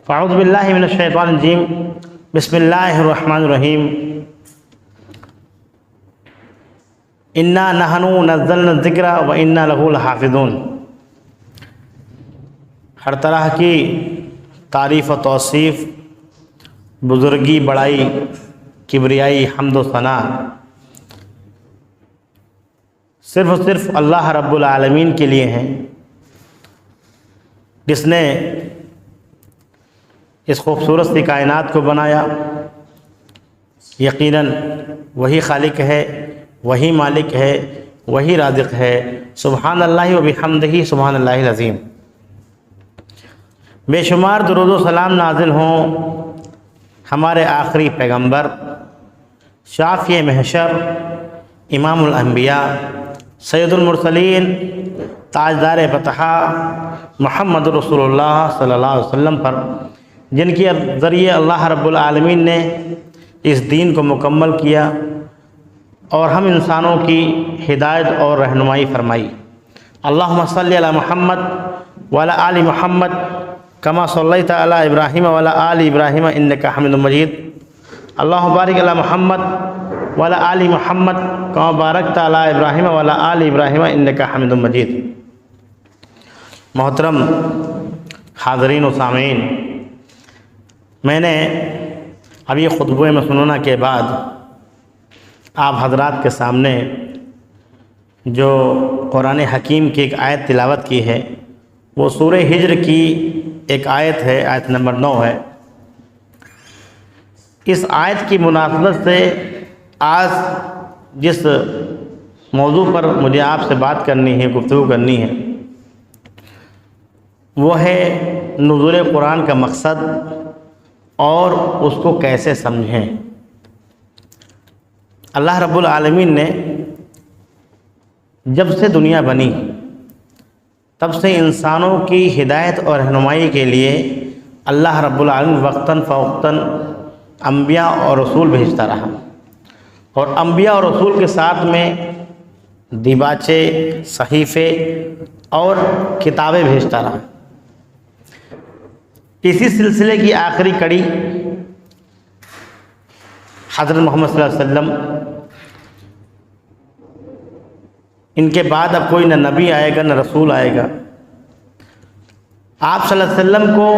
فاعوذ باللہ من الشیطان الرجیم بسم اللہ الرحمن الرحیم انا نحن نزلنا الذکر و انا لہ لحافظون۔ ہر طرح کی تعریف و توصیف، بزرگی، بڑائی، کبریائی، حمد و ثنا صرف اور صرف اللہ رب العالمین کے لیے ہیں، جس نے اس خوبصورت سی کائنات کو بنایا۔ یقیناً وہی خالق ہے، وہی مالک ہے، وہی رازق ہے۔ سبحان اللہ و بحمدہ سبحان اللہ العظیم۔ بے شمار درود و سلام نازل ہوں ہمارے آخری پیغمبر، شافع محشر، امام الانبیاء، سید المرسلین، تاجدار فتحہ محمد رسول اللہ صلی اللہ علیہ وسلم پر، جن کے ذریعے اللہ رب العالمین نے اس دین کو مکمل کیا اور ہم انسانوں کی ہدایت اور رہنمائی فرمائی۔ اللہم صلی علی محمد وعلی آل محمد کما صلیت علی ابراہیم وعلی آل ابراہیم انک حمید مجید۔ اللہم بارک علی محمد وعلی آل محمد کما بارکت علی ابراہیم وعلی آل ابراہیم انک حمید مجید۔ محترم حاضرین و سامعین، میں نے ابھی خطبہ مسنونہ کے بعد آپ حضرات کے سامنے جو قرآن حکیم کی ایک آیت تلاوت کی ہے، وہ سورہ ہجر کی ایک آیت ہے، آیت نمبر 9 ہے۔ اس آیت کی مناسبت سے آج جس موضوع پر مجھے آپ سے بات کرنی ہے، گفتگو کرنی ہے، وہ ہے نزول قرآن کا مقصد اور اس کو کیسے سمجھیں۔ اللہ رب العالمین نے جب سے دنیا بنی تب سے انسانوں کی ہدایت اور رہنمائی کے لیے اللہ رب العالمین وقتاً فوقتاً انبیاء اور رسول بھیجتا رہا، اور انبیاء اور رسول کے ساتھ میں دیباچے، صحیفے اور کتابیں بھیجتا رہا۔ اسی سلسلے کی آخری کڑی حضرت محمد صلی اللہ علیہ وسلم، ان کے بعد اب کوئی نہ نبی آئے گا نہ رسول آئے گا۔ آپ صلی اللہ علیہ وسلم کو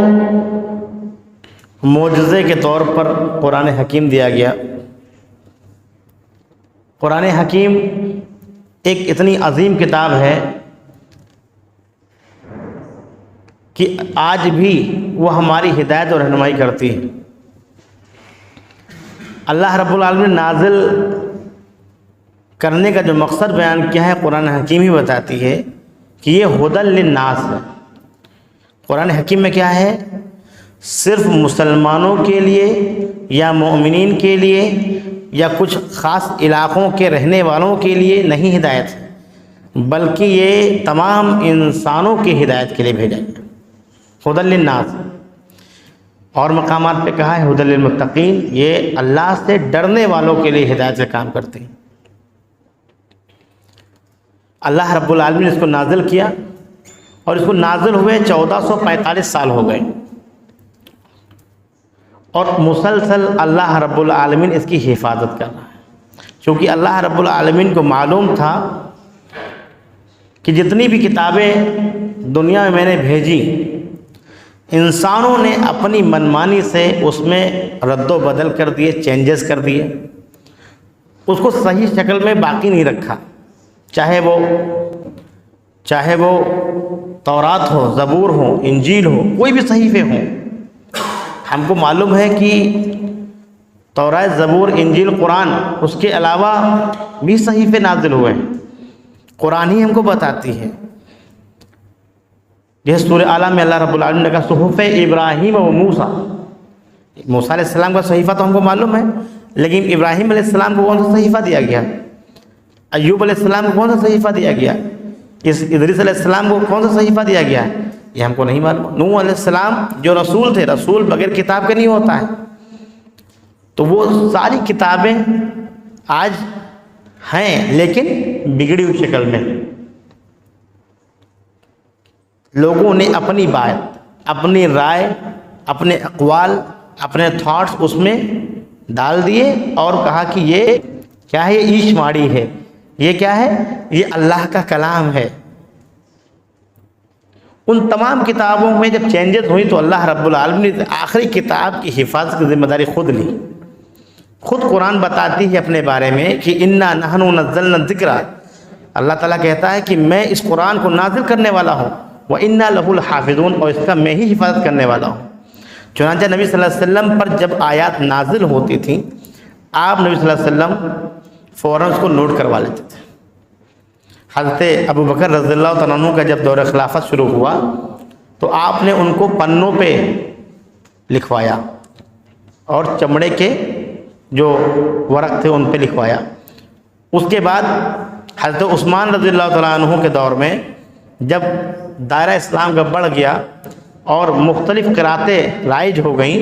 معجزے کے طور پر قرآن حکیم دیا گیا۔ قرآن حکیم ایک اتنی عظیم کتاب ہے کہ آج بھی وہ ہماری ہدایت اور رہنمائی کرتی ہے۔ اللہ رب العالمین نے نازل کرنے کا جو مقصد بیان کیا ہے، قرآن حکیم ہی بتاتی ہے کہ یہ ہدی للناس ہے۔ قرآن حکیم میں کیا ہے؟ صرف مسلمانوں کے لیے یا مومنین کے لیے یا کچھ خاص علاقوں کے رہنے والوں کے لیے نہیں ہدایت ہے، بلکہ یہ تمام انسانوں کی ہدایت کے لیے بھیجا گیا۔ ہدی للناس، اور مقامات پہ کہا ہے ہدی للمتقین، یہ اللہ سے ڈرنے والوں کے لیے ہدایت سے کام کرتے ہیں۔ اللہ رب العالمین نے اس کو نازل کیا، اور اس کو نازل ہوئے 1445 سال ہو گئے، اور مسلسل اللہ رب العالمین اس کی حفاظت کر رہا ہے، کیونکہ اللہ رب العالمین کو معلوم تھا کہ جتنی بھی کتابیں دنیا میں میں نے بھیجی، انسانوں نے اپنی منمانی سے اس میں رد و بدل کر دیے، چینجز کر دیے، اس کو صحیح شکل میں باقی نہیں رکھا، چاہے وہ تورات ہو، زبور ہو، انجیل ہو، کوئی بھی صحیفے ہوں۔ ہم کو معلوم ہے کہ تورات، زبور، انجیل، قرآن، اس کے علاوہ بھی صحیفے نازل ہوئے ہیں، قرآن ہی ہم کو بتاتی ہے۔ جیسے سورہ اعلیٰ میں اللہ رب العالمین نے کہا صحف ابراہیم و موسیٰ، موسیٰ علیہ السلام کا صحیفہ تو ہم کو معلوم ہے، لیکن ابراہیم علیہ السلام کو کون سا صحیفہ دیا گیا؟ ایوب علیہ السلام کو کون سا صحیفہ دیا گیا؟ ادریس علیہ السلام کو کون سا صحیفہ دیا گیا ہے؟ یہ ہم کو نہیں معلوم۔ نوح علیہ السلام جو رسول تھے، رسول بغیر کتاب کے نہیں ہوتا ہے، تو وہ ساری کتابیں آج ہیں لیکن بگڑی ہوئی شکل میں۔ لوگوں نے اپنی بات، اپنی رائے اپنے اقوال اپنے تھاٹس اس میں ڈال دیے اور کہا کہ یہ کیا ہے، یہ ایشواڑی ہے، یہ کیا ہے، یہ اللہ کا کلام ہے۔ ان تمام کتابوں میں جب چینجز ہوئی تو اللہ رب العالمین نے آخری کتاب کی حفاظت کی ذمہ داری خود لی۔ خود قرآن بتاتی ہے اپنے بارے میں کہ انا نحن نزلنا الذکر، اللہ تعالیٰ کہتا ہے کہ میں اس قرآن کو نازل کرنے والا ہوں، وَإِنَّا لَهُ الْحَافِظُونَ، اور اس کا میں ہی حفاظت کرنے والا ہوں۔ چنانچہ نبی صلی اللہ علیہ وسلم پر جب آیات نازل ہوتی تھیں آپ نبی صلی اللہ علیہ وسلم فوراً اس کو نوٹ کروا لیتے تھے۔ حضرت ابو بکر رضی اللہ تعالیٰ عنہ کا جب دور خلافت شروع ہوا تو آپ نے ان کو پنوں پہ لکھوایا اور چمڑے کے جو ورق تھے ان پہ لکھوایا۔ اس کے بعد حضرت عثمان رضی اللہ تعالیٰ عنہ کے دور میں جب دائرہ اسلام کا بڑھ گیا اور مختلف قراتیں رائج ہو گئیں،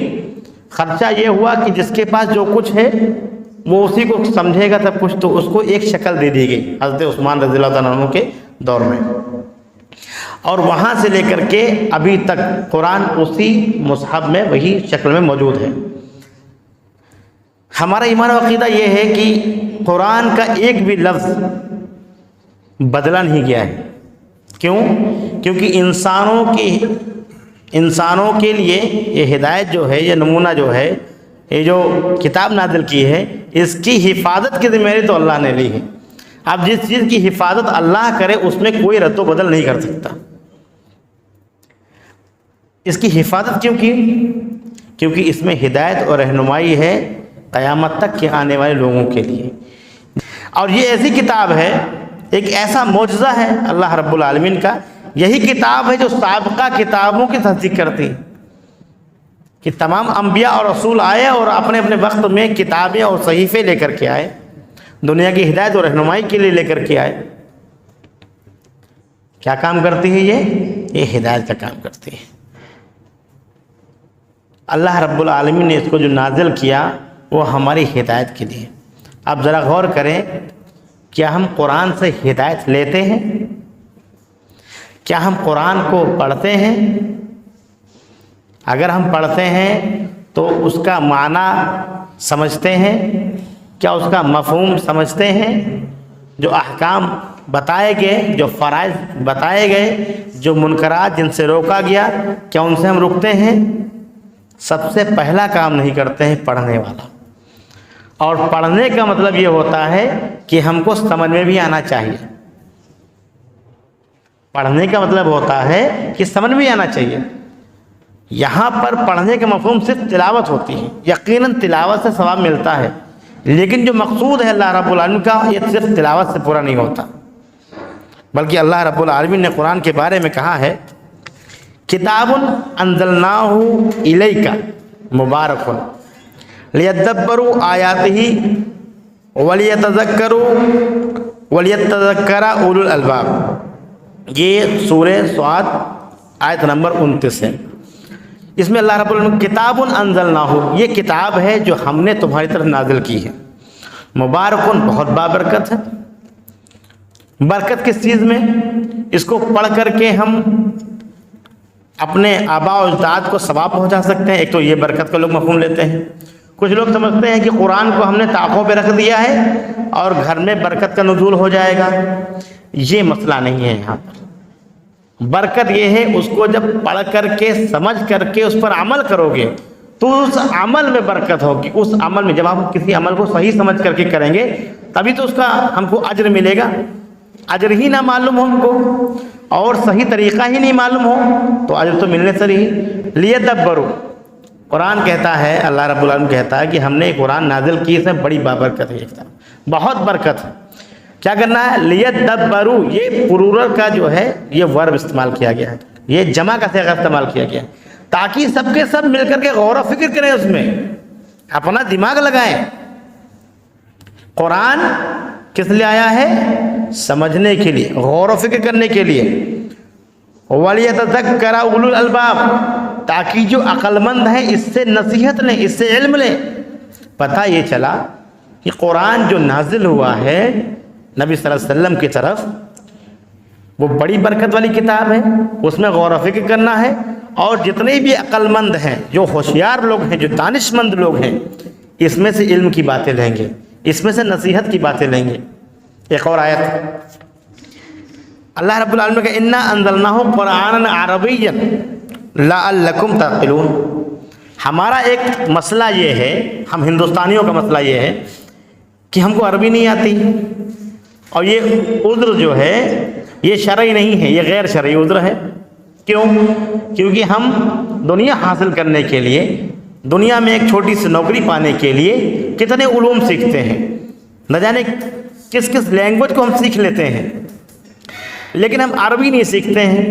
خدشہ یہ ہوا کہ جس کے پاس جو کچھ ہے وہ اسی کو سمجھے گا سب کچھ، تو اس کو ایک شکل دے دی گئی حضرت عثمان رضی اللہ تعالیٰ عنہ کے دور میں، اور وہاں سے لے کر کے ابھی تک قرآن اسی مصحف میں وہی شکل میں موجود ہے۔ ہمارا ایمان و عقیدہ یہ ہے کہ قرآن کا ایک بھی لفظ بدلا نہیں گیا ہے۔ کیوں؟ کیونکہ انسانوں کے لیے یہ ہدایت جو ہے، یہ نمونہ جو ہے، یہ جو کتاب نازل کی ہے، اس کی حفاظت کی ذمہ داری تو اللہ نے لی ہے۔ اب جس چیز کی حفاظت اللہ کرے اس میں کوئی رد و بدل نہیں کر سکتا۔ اس کی حفاظت کیوں کی؟ کیونکہ اس میں ہدایت اور رہنمائی ہے قیامت تک کے آنے والے لوگوں کے لیے، اور یہ ایسی کتاب ہے، ایک ایسا معجزہ ہے اللہ رب العالمین کا، یہی کتاب ہے جو سابقہ کتابوں کی تصدیق کرتی ہے کہ تمام انبیاء اور رسول آئے اور اپنے اپنے وقت میں کتابیں اور صحیفے لے کر کے آئے، دنیا کی ہدایت اور رہنمائی کے لیے لے کر کے آئے۔ کیا کام کرتی ہے یہ ہدایت کا کام کرتی ہے۔ اللہ رب العالمین نے اس کو جو نازل کیا وہ ہماری ہدایت کے لیے۔ آپ ذرا غور کریں، کیا ہم قرآن سے ہدایت لیتے ہیں؟ کیا ہم قرآن کو پڑھتے ہیں؟ اگر ہم پڑھتے ہیں تو اس کا معنی سمجھتے ہیں؟ کیا اس کا مفہوم سمجھتے ہیں؟ جو احکام بتائے گئے، جو فرائض بتائے گئے، جو منکرات جن سے روکا گیا، کیا ان سے ہم رکتے ہیں؟ سب سے پہلا کام نہیں کرتے ہیں پڑھنے والا، اور پڑھنے کا مطلب یہ ہوتا ہے کہ ہم کو سمجھ میں بھی آنا چاہیے۔ پڑھنے کا مطلب ہوتا ہے کہ سمجھ میں آنا چاہیے۔ یہاں پر پڑھنے کا مفہوم صرف تلاوت ہوتی ہے، یقیناً تلاوت سے ثواب ملتا ہے، لیکن جو مقصود ہے اللہ رب العالمین کا، یہ صرف تلاوت سے پورا نہیں ہوتا، بلکہ اللہ رب العالمین نے قرآن کے بارے میں کہا ہے کتاب انزلناہ الیک مبارک لیدبروا آیاتہ ولیتذکر اولو الالباب۔ یہ سورہ صاد آیت نمبر 29 ہے۔ اس میں اللہ رب العالمین کتاب انزلناہ، یہ کتاب ہے جو ہم نے تمہاری طرف نازل کی ہے، مبارکن، بہت بابرکت ہے۔ برکت کس چیز میں؟ اس کو پڑھ کر کے ہم اپنے آباء و اجداد کو ثواب پہنچا سکتے ہیں۔ ایک تو یہ برکت کا لوگ مفہوم لیتے ہیں۔ کچھ لوگ سمجھتے ہیں کہ قرآن کو ہم نے طاقوں پہ رکھ دیا ہے اور گھر میں برکت کا نزول ہو جائے گا۔ یہ مسئلہ نہیں ہے یہاں پر۔ برکت یہ ہے اس کو جب پڑھ کر کے سمجھ کر کے اس پر عمل کرو گے تو اس عمل میں برکت ہوگی۔ اس عمل میں جب آپ کسی عمل کو صحیح سمجھ کر کے کریں گے تبھی تو اس کا ہم کو اجر ملے گا۔ اجر ہی نہ معلوم ہو ہم کو اور صحیح طریقہ ہی نہیں معلوم ہو تو اجر تو ملنے سے نہیں۔ لیدبروا، قرآن کہتا ہے، اللہ رب العالمین کہتا ہے کہ ہم نے قرآن نازل کی، اس میں بڑی بابرکت ہے، بہت برکت ہے۔ کیا کرنا ہے؟ لیدبروا، یہ پلورل کا جو ہے یہ ورب استعمال کیا گیا ہے، یہ جمع کا صیغہ استعمال کیا گیا ہے تاکہ سب کے سب مل کر کے غور و فکر کریں، اس میں اپنا دماغ لگائیں۔ قرآن کس لیے آیا ہے؟ سمجھنے کے لیے، غور و فکر کرنے کے لیے۔ وَلِيَتَذَكَّرَ أُولُو الْأَلْبَابِ، تاکہ جو عقل مند ہیں اس سے نصیحت لیں، اس سے علم لیں۔ پتہ یہ چلا کہ قرآن جو نازل ہوا ہے نبی صلی اللہ علیہ وسلم کی طرف، وہ بڑی برکت والی کتاب ہے، اس میں غور و فکر کرنا ہے اور جتنے بھی عقل مند ہیں، جو ہوشیار لوگ ہیں، جو دانش مند لوگ ہیں، اس میں سے علم کی باتیں لیں گے، اس میں سے نصیحت کی باتیں لیں گے۔ ایک اور آیت اللہ رب العالمین کا انا انزلناہ قرآنا عربیا لعلکم تعقلون۔ ہمارا ایک مسئلہ یہ ہے، ہم ہندوستانیوں کا مسئلہ یہ ہے کہ ہم کو عربی نہیں آتی، اور یہ عذر جو ہے یہ شرعی نہیں ہے، یہ غیر شرعی عذر ہے۔ کیوں؟ کیونکہ ہم دنیا حاصل کرنے کے لیے، دنیا میں ایک چھوٹی سی نوکری پانے کے لیے کتنے علوم سیکھتے ہیں، نہ جانے کس کس لینگویج کو ہم سیکھ لیتے ہیں، لیکن ہم عربی نہیں سیکھتے ہیں۔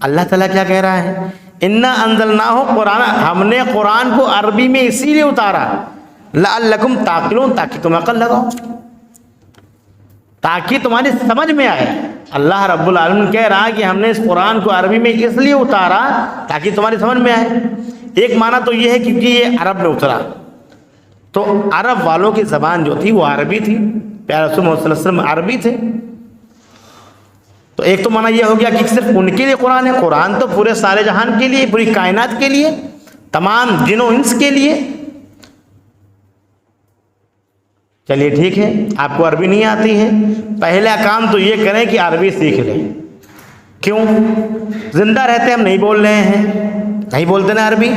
اللہ تعالیٰ کیا کہہ رہا ہے؟ انا انزلناہ قرآن، ہم نے قرآن کو عربی میں اسی لیے اتارا لعلکم تعقلون، تاکہ تم عقل لگاؤ، تاکہ تمہاری سمجھ میں آئے۔ اللہ رب العالمین کہہ رہا ہے کہ ہم نے اس قرآن کو عربی میں اس لیے اتارا تاکہ تمہاری سمجھ میں آئے۔ ایک معنی تو یہ ہے کیونکہ یہ عرب میں اترا، تو عرب والوں کی زبان جو تھی وہ عربی تھی، پیارے رسول محمد صلی اللہ علیہ وسلم عربی تھے۔ تو ایک تو معنی یہ ہو گیا کہ صرف ان کے لیے قرآن ہے، قرآن تو پورے سارے جہان کے لیے، پوری کائنات کے لیے، تمام جن و انس کے لیے۔ چلیے ٹھیک ہے، آپ کو عربی نہیں آتی ہے، پہلا کام تو یہ کریں کہ عربی سیکھ لیں۔ کیوں؟ زندہ رہتے ہم نہیں بول رہے ہیں، نہیں بولتے نا عربی،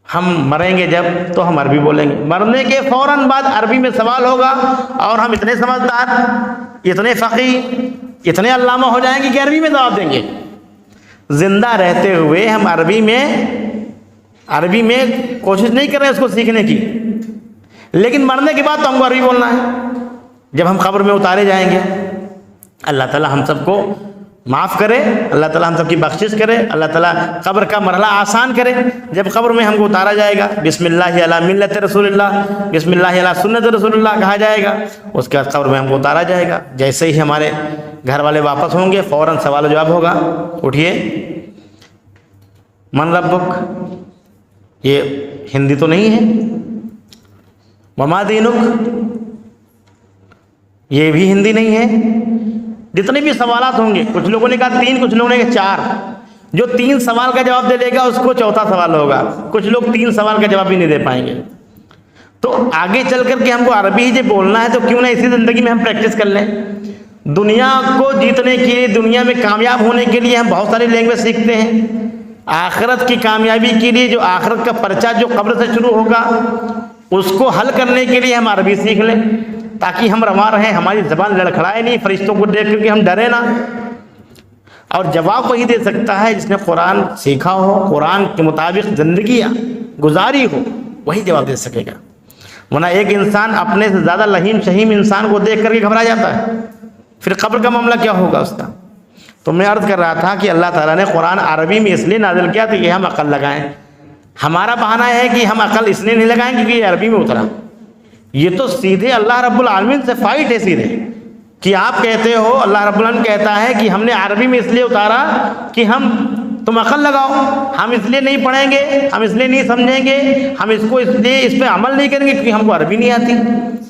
ہم مریں گے جب تو ہم عربی بولیں گے، مرنے کے فوراً بعد عربی میں سوال ہوگا، اور ہم اتنے سمجھدار، اتنے فقیہ، اتنے علامہ ہو جائیں گے کہ عربی میں جواب دیں گے۔ زندہ رہتے ہوئے ہم عربی میں کوشش نہیں کر رہے اس کو سیکھنے کی، لیکن مرنے کے بعد تو ہم کو عربی بولنا ہے، جب ہم قبر میں اتارے جائیں گے۔ اللہ تعالی ہم سب کو معاف کرے، اللہ تعالی ہم سب کی بخشش کرے، اللہ تعالی قبر کا مرحلہ آسان کرے۔ جب قبر میں ہم کو اتارا جائے گا، بسم اللہ علی ملت رسول اللہ، بسم اللہ علی سنت رسول اللہ کہا جائے گا، اس کے بعد قبر میں ہم کو اتارا جائے گا۔ جیسے ہی ہمارے گھر والے واپس ہوں گے، فوراً سوال و جواب ہوگا، اٹھیے من ربک، یہ ہندی تو نہیں ہے، وما دینک، یہ بھی ہندی نہیں ہے۔ جتنے بھی سوالات ہوں گے، کچھ لوگوں نے کہا 3، کچھ لوگوں نے کہا 4، جو 3 سوال کا جواب دے گا اس کو 4تھا سوال ہوگا، کچھ لوگ 3 سوال کا جواب بھی نہیں دے پائیں گے۔ تو آگے چل کر کے ہم کو عربی ہی جب بولنا ہے تو کیوں نہ اسی زندگی میں ہم پریکٹس کر لیں۔ دنیا کو جیتنے کے لیے، دنیا میں کامیاب ہونے کے لیے ہم بہت ساری لینگویج سیکھتے ہیں، آخرت کی کامیابی کے لیے جو آخرت کا پرچہ جو قبر سے شروع ہوگا اس کو حل کرنے کے لیے ہم عربی سیکھ لیں، تاکہ ہم رواں رہیں، ہماری زبان لڑکھڑائے نہیں، فرشتوں کو دیکھ کر کے ہم ڈرے نہ۔ اور جواب وہی دے سکتا ہے جس نے قرآن سیکھا ہو، قرآن کے مطابق زندگی گزاری ہو، وہی جواب دے سکے گا۔ ورنہ ایک انسان اپنے سے زیادہ لہیم شہیم انسان کو دیکھ کر کے گھبرا جاتا ہے، پھر قبر کا معاملہ کیا ہوگا اس کا۔ تو میں عرض کر رہا تھا کہ اللہ تعالیٰ نے قرآن عربی میں اس لیے نازل کیا تھا کہ ہم عقل لگائیں۔ ہمارا بہانہ ہے کہ ہم عقل اس لیے نہیں لگائیں کیونکہ یہ عربی میں اترا، یہ تو سیدھے اللہ رب العالمین سے فائٹ ہے سیدھے، کہ آپ کہتے ہو، اللہ رب العالمین کہتا ہے کہ ہم نے عربی میں اس لیے اتارا کہ تم عقل لگاؤ، ہم اس لیے نہیں پڑھیں گے، ہم اس لیے نہیں سمجھیں گے، ہم اس کو اس لیے اس پہ عمل نہیں کریں گے کیونکہ ہم کو عربی نہیں آتی۔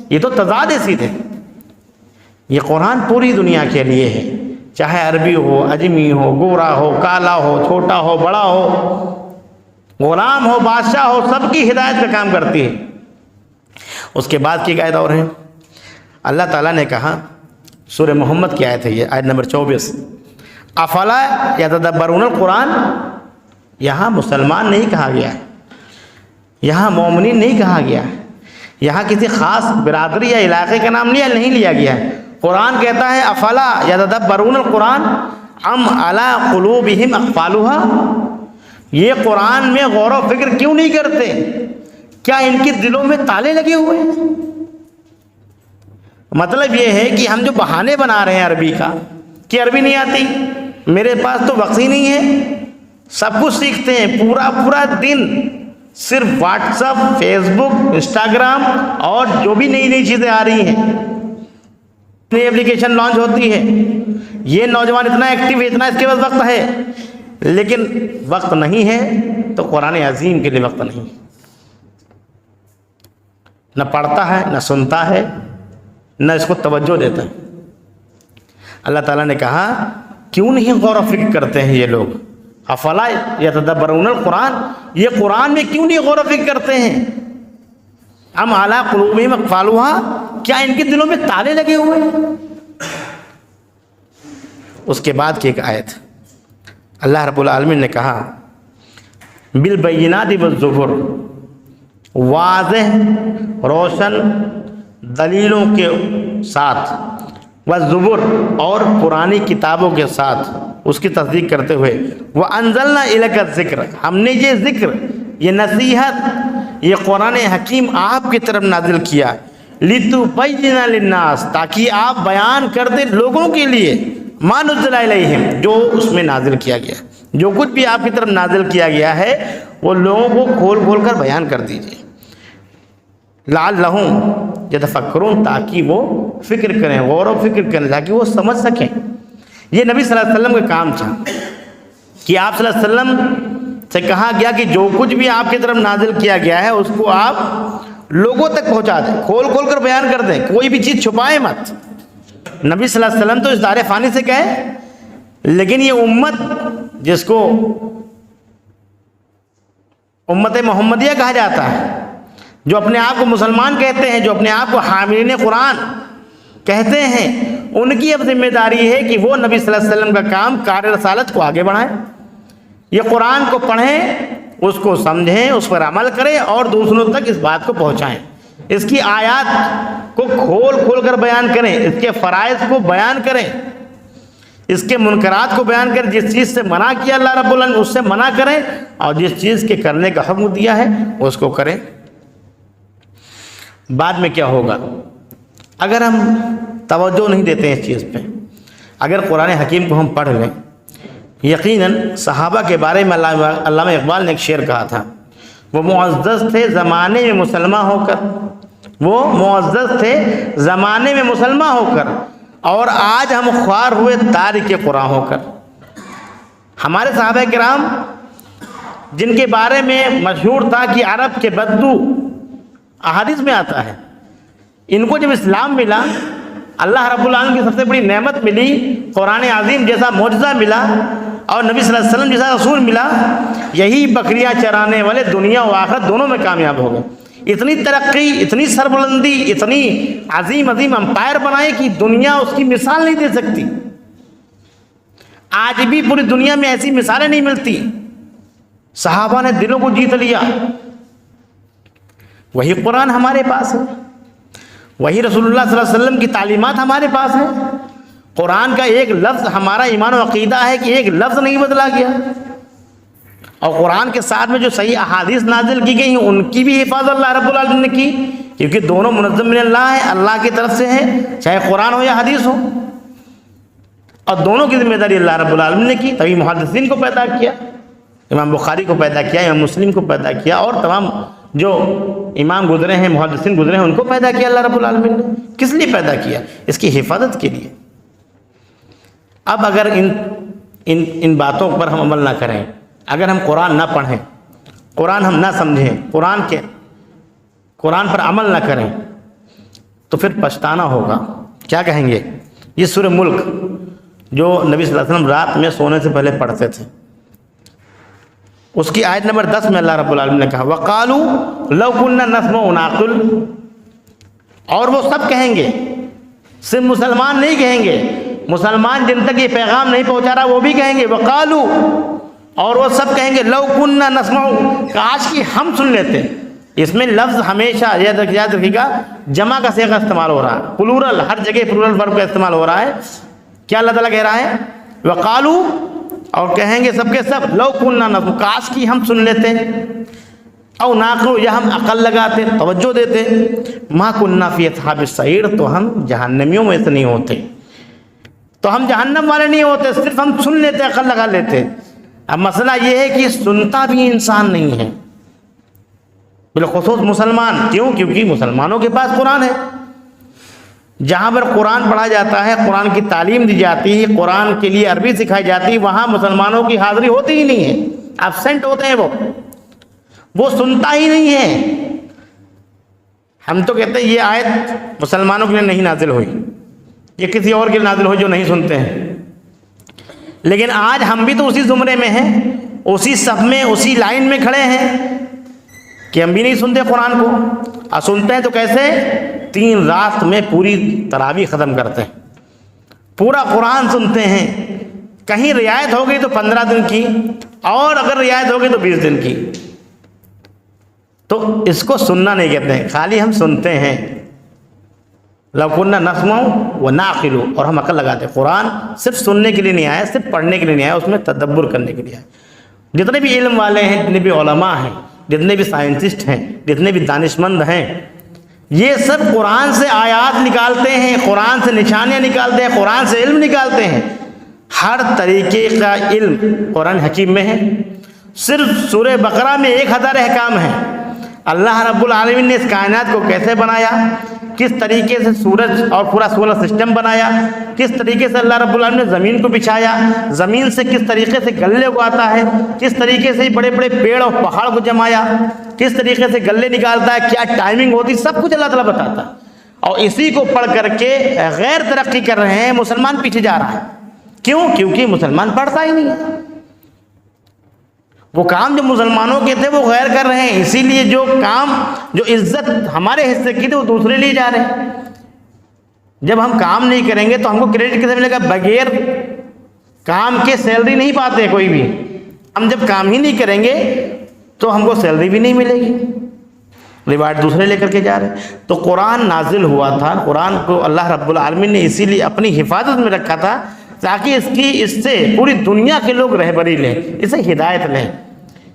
یہ تو تضاد ہے سیدھے۔ یہ قرآن پوری دنیا کے لیے ہے، چاہے عربی ہو، اجمی ہو، گورا ہو، کالا ہو، چھوٹا ہو، بڑا ہو، غلام ہو، بادشاہ ہو، سب کی ہدایت پہ کام کرتی ہے۔ اس کے بعد کی آیت اور ہے، اللہ تعالیٰ نے کہا، سورہ محمد کی آیت ہے یہ، آیت نمبر 24، افلا یتدبرون القرآن، یہاں مسلمان نہیں کہا گیا ہے، یہاں مومنین نہیں کہا گیا ہے، یہاں کسی خاص برادری یا علاقے کا نام نہیں لیا گیا ہے۔ قرآن کہتا ہے افلا یتدبرون القرآن ام علی قلوبہم اقفالها، یہ قرآن میں غور و فکر کیوں نہیں کرتے؟ کیا ان کے دلوں میں تالے لگے ہوئے ہیں؟ مطلب یہ ہے کہ ہم جو بہانے بنا رہے ہیں عربی کا کہ عربی نہیں آتی، میرے پاس تو وقت ہی نہیں ہے، سب کچھ سیکھتے ہیں، پورا دن صرف واٹس ایپ، فیس بک، انسٹاگرام اور جو بھی نئی چیزیں آ رہی ہیں، نئی ایپلیکیشن لانچ ہوتی ہے، یہ نوجوان اتنا ایکٹیو ہے، اتنا اس کے پاس وقت ہے، لیکن وقت نہیں ہے تو قرآن عظیم کے لیے وقت نہیں، نہ پڑھتا ہے، نہ سنتا ہے، نہ اس کو توجہ دیتا ہے۔ اللہ تعالیٰ نے کہا کیوں نہیں غور و فکر کرتے ہیں یہ لوگ؟ افلا یتدبرون القرآن، یہ قرآن میں کیوں نہیں غور و فکر کرتے ہیں؟ ام علی قلوبہم اقفالها، کیا ان کے دلوں میں تالے لگے ہوئے ہیں؟ اس کے بعد کی ایک آیت اللہ رب العالمین نے کہا بالبینات والزبر، واضح روشن دلیلوں کے ساتھ، والزبر اور پرانی کتابوں کے ساتھ اس کی تصدیق کرتے ہوئے، وانزلنا الیک الذکر، ہم نے یہ ذکر، یہ نصیحت، یہ قرآن حکیم آپ کی طرف نازل کیا، لتبین للناس، تاکہ آپ بیان کر دیں لوگوں کے لیے، ما نزل الیہم، جو اس میں نازل کیا گیا، جو کچھ بھی آپ کی طرف نازل کیا گیا ہے وہ لوگوں کو کھول کھول کر بیان کر دیجئے، لعلہم یتفکرون، تاکہ وہ فکر کریں، غور و فکر کریں، تاکہ وہ سمجھ سکیں۔ یہ نبی صلی اللہ علیہ وسلم کا کام تھا کہ آپ صلی اللہ علیہ وسلم سے کہا گیا کہ جو کچھ بھی آپ کی طرف نازل کیا گیا ہے اس کو آپ لوگوں تک پہنچا دیں، کھول کھول کر بیان کر دیں، کوئی بھی چیز چھپائیں مت۔ نبی صلی اللہ علیہ وسلم تو اس دار فانی سے گئے، لیکن یہ امت جس کو امت محمدیہ کہا جاتا ہے، جو اپنے آپ کو مسلمان کہتے ہیں، جو اپنے آپ کو حاملین قرآن کہتے ہیں، ان کی اب ذمہ داری ہے کہ وہ نبی صلی اللہ علیہ وسلم کا کام کار رسالت کو آگے بڑھائیں، یہ قرآن کو پڑھیں، اس کو سمجھیں، اس پر عمل کریں اور دوسروں تک اس بات کو پہنچائیں، اس کی آیات کو کھول کھول کر بیان کریں، اس کے فرائض کو بیان کریں، اس کے منکرات کو بیان کریں، جس چیز سے منع کیا اللہ رب العالمین اس سے منع کریں، اور جس چیز کے کرنے کا حکم دیا ہے اس کو کریں۔ بعد میں کیا ہوگا اگر ہم توجہ نہیں دیتے ہیں اس چیز پہ؟ اگر قرآن حکیم کو ہم پڑھ لیں، یقیناً صحابہ کے بارے میں علامہ اقبال نے ایک شعر کہا تھا، وہ معزز تھے زمانے میں مسلمان ہو کر، وہ معزز تھے زمانے میں مسلمان ہو کر، اور آج ہم خوار ہوئے تارک قرآن ہو کر۔ ہمارے صحابہ کرام جن کے بارے میں مشہور تھا کہ عرب کے بدو، احادیث میں آتا ہے، ان کو جب اسلام ملا، اللہ رب العالمین کی سب سے بڑی نعمت ملی، قرآن عظیم جیسا معجزہ ملا اور نبی صلی اللہ علیہ وسلم جیسا رسول ملا، یہی بکریاں چرانے والے دنیا و آخرت دونوں میں کامیاب ہو گئے۔ اتنی ترقی، اتنی سربلندی، اتنی عظیم عظیم امپائر بنائے کہ دنیا اس کی مثال نہیں دے سکتی۔ آج بھی پوری دنیا میں ایسی مثالیں نہیں ملتی۔ صحابہ نے دلوں کو جیت لیا۔ وہی قرآن ہمارے پاس ہے، وہی رسول اللہ صلی اللہ علیہ وسلم کی تعلیمات ہمارے پاس ہیں۔ قرآن کا ایک لفظ، ہمارا ایمان و عقیدہ ہے کہ ایک لفظ نہیں بدلا گیا، اور قرآن کے ساتھ میں جو صحیح احادیث نازل کی گئی ہیں ان کی بھی حفاظت اللہ رب العالمین نے کی، کیونکہ دونوں منظم من اللہ ہے، اللہ کی طرف سے ہے، چاہے قرآن ہو یا حدیث ہو، اور دونوں کی ذمہ داری اللہ رب العالمین نے کی۔ تبھی محدثین کو پیدا کیا، امام بخاری کو پیدا کیا، امام مسلم کو پیدا کیا، اور تمام جو امام گزرے ہیں، محدثین گزرے ہیں، ان کو پیدا کیا اللہ رب العالمین نے۔ کس لیے پیدا کیا؟ اس کی حفاظت کے لیے۔ اب اگر ان باتوں پر ہم عمل نہ کریں، اگر ہم قرآن نہ پڑھیں، قرآن ہم نہ سمجھیں، قرآن پر عمل نہ کریں، تو پھر پچھتانا ہوگا۔ کیا کہیں گے؟ یہ سورہ ملک جو نبی صلی اللہ علیہ وسلم رات میں سونے سے پہلے پڑھتے تھے، اس کی آیت نمبر 10 میں اللہ رب العالمین نے کہا وَقَالُوا لَوْ كُنَّا نَسْمَعُ وَنَعْقِلُ، اور وہ سب کہیں گے، صرف مسلمان نہیں کہیں گے، مسلمان جن تک یہ پیغام نہیں پہنچا رہا وہ بھی کہیں گے وَقَالُوا، اور وہ سب کہیں گے لَوْ كُنَّا نَسْمَعُ، کاش کی ہم سن لیتے۔ اس میں لفظ ہمیشہ یاد رکھیے گا جمع کا صیغہ استعمال ہو رہا ہے، پلورل، ہر جگہ پلورل ورب کا استعمال ہو رہا ہے۔ کیا اللہ تعالیٰ کہہ رہا ہے؟ وَقَالُوا، اور کہیں گے سب کے سب لَوْ كُنَّا نَسْمَعُ، کاش کی ہم سن لیتے، او نَعْقِلُ، یا ہم عقل لگاتے، توجہ دیتے، مَا كُنَّا فِي أَصْحَابِ السَّعِيرِ، تو ہم جہنمیوں میں سے نہیں ہوتے، تو ہم جہنم والے نہیں ہوتے، صرف ہم سن لیتے، عقل لگا لیتے۔ اب مسئلہ یہ ہے کہ سنتا بھی انسان نہیں ہے، بالخصوص مسلمان۔ کیوں؟ کیونکہ مسلمانوں کے پاس قرآن ہے، جہاں پر قرآن پڑھا جاتا ہے، قرآن کی تعلیم دی جاتی ہے، قرآن کے لیے عربی سکھائی جاتی ہے، وہاں مسلمانوں کی حاضری ہوتی ہی نہیں ہے، ایبسینٹ ہوتے ہیں، وہ سنتا ہی نہیں ہے۔ ہم تو کہتے ہیں یہ آیت مسلمانوں کے لیے نہیں نازل ہوئی، یہ کسی اور کے لیے نازل ہوئی جو نہیں سنتے ہیں، لیکن آج ہم بھی تو اسی زمرے میں ہیں۔ اسی صف میں اسی لائن میں کھڑے ہیں کہ ہم بھی نہیں سنتے قرآن کو، اور سنتے ہیں تو کیسے؟ 3 رات میں پوری تراویح ختم کرتے ہیں، پورا قرآن سنتے ہیں۔ کہیں رعایت ہو گئی تو 15 دن کی، اور اگر رعایت ہو گئی تو 20 دن کی۔ تو اس کو سننا نہیں کہتے ہیں، خالی ہم سنتے ہیں۔ لَوْ كُنَّا نَسْمَعُ وَنَعْقِلُ، اور ہم عقل لگاتے ہیں۔ قرآن صرف سننے کے لیے نہیں آیا، صرف پڑھنے کے لیے نہیں آیا، اس میں تدبر کرنے کے لیے آیا۔ جتنے بھی علم والے ہیں، جتنے بھی علماء ہیں، جتنے بھی سائنٹسٹ ہیں، جتنے بھی دانشمند ہیں، یہ سب قرآن سے آیات نکالتے ہیں، قرآن سے نشانیاں نکالتے ہیں، قرآن سے علم نکالتے ہیں۔ ہر طریقے کا علم قرآن حکیم میں ہے۔ صرف سورہ بقرہ میں 1000 احکام ہیں۔ اللہ رب العالمین نے اس کائنات کو کیسے بنایا، کس طریقے سے سورج اور پورا سولر سسٹم بنایا، کس طریقے سے اللہ رب العالمین نے زمین کو بچھایا، زمین سے کس طریقے سے غلے اگاتا ہے، کس طریقے سے بڑے بڑے پیڑ اور پہاڑ کو جمایا، کس طریقے سے غلے نکالتا ہے، کیا ٹائمنگ ہوتی، سب کچھ اللہ تعالیٰ بتاتا ہے۔ اور اسی کو پڑھ کر کے غیر ترقی کر رہے ہیں، مسلمان پیچھے جا رہا ہے۔ کیوں؟ کیونکہ مسلمان پڑھتا ہی نہیں ہے۔ وہ کام جو مسلمانوں کے تھے وہ غیر کر رہے ہیں، اسی لیے جو کام جو عزت ہمارے حصے کی تھی وہ دوسرے لیے جا رہے ہیں۔ جب ہم کام نہیں کریں گے تو ہم کو کریڈٹ کیسے ملے گا؟ بغیر کام کے سیلری نہیں پاتے کوئی بھی۔ ہم جب کام ہی نہیں کریں گے تو ہم کو سیلری بھی نہیں ملے گی، ریوارڈ دوسرے لے کر کے جا رہے ہیں۔ تو قرآن نازل ہوا تھا، قرآن کو اللہ رب العالمین نے اسی لیے اپنی حفاظت میں رکھا تھا تاکہ اس سے پوری دنیا کے لوگ رہبری لیں، اسے ہدایت لیں،